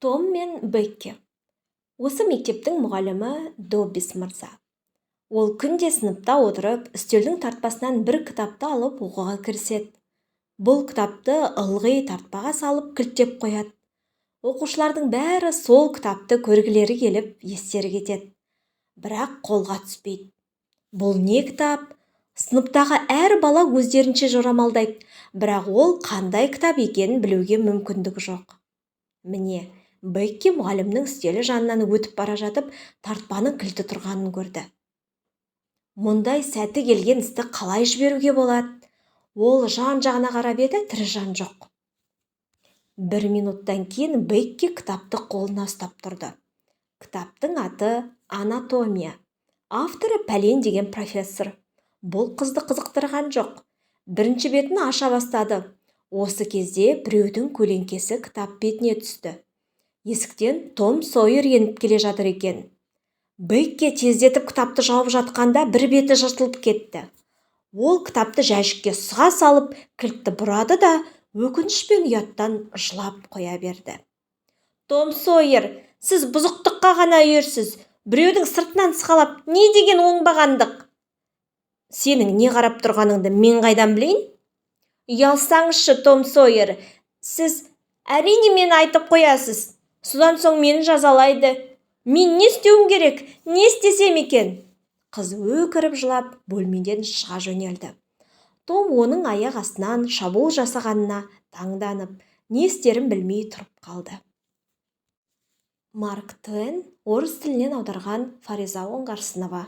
Том мен Бекки. Осы мектептің мұғалімі Доббис мырза. Ол күнде сыныпта отырып, үстелдің тартпасынан бір кітапты алып оқуға кіріседі. Бұл кітапты ылғи тартпаға салып кілттеп қояды. Оқушылардың бәрі сол кітапты көргілері келіп естері кетеді. Бірақ қолға түспейді. Бұл не кітап? Сыныптағы әр бала өздерінше жорамалдайды, бірақ ол қандай кітап екенін білуге мүмкіндігі жоқ. Міне, Бекки мұғалімнің үстелі жанынан өтіп бара жатып, тартпаның кілті тұрғанын көрді. Мұндай сәті келген істі қалай жіберуге болады? Ол жан-жағына қарап еді, тірі жан жоқ. 1 минуттан кейін Бекки кітапты қолына ұстап тұрды. Кітаптың аты «Анатомия». Авторы пәлен деген профессор. Бұл қызды қызықтырған жоқ. Бірінші бетін аша бастады. Осы кезде біреудің көлеңкесі кітап бетіне түсті. Есіктен Том Сойер еніп келе жатыр екен. Бекки тездетіп кітапты жауып жатқанда бір беті жыртылып кетті. Ол кітапты жәшікке сұға салып, кілтті бұрады да өкініш пен ұяттан жылап қоя берді. Том Сойер, сіз бұзықтыққа ғана үйірсіз. Біреудің сыртынан сықалап, не деген оңбағандық? Сенің не қарап тұрғаныңды мен қайдан білейін? Ұялсаңызшы, Том Сойер, сіз әрине мені айтып қоясыз. Содан соң мені жазалайды. Мен не істеуім керек? Не істесем екен? Қыз өкіріп жылап, бөлмеден шыға жөнелді. Том оның аяқ астынан шабуыл жасағанына таңданып, не істерін білмей тұрып қалды. Марк Твен орыс тілінен аударған Фариза Оңғарсынова.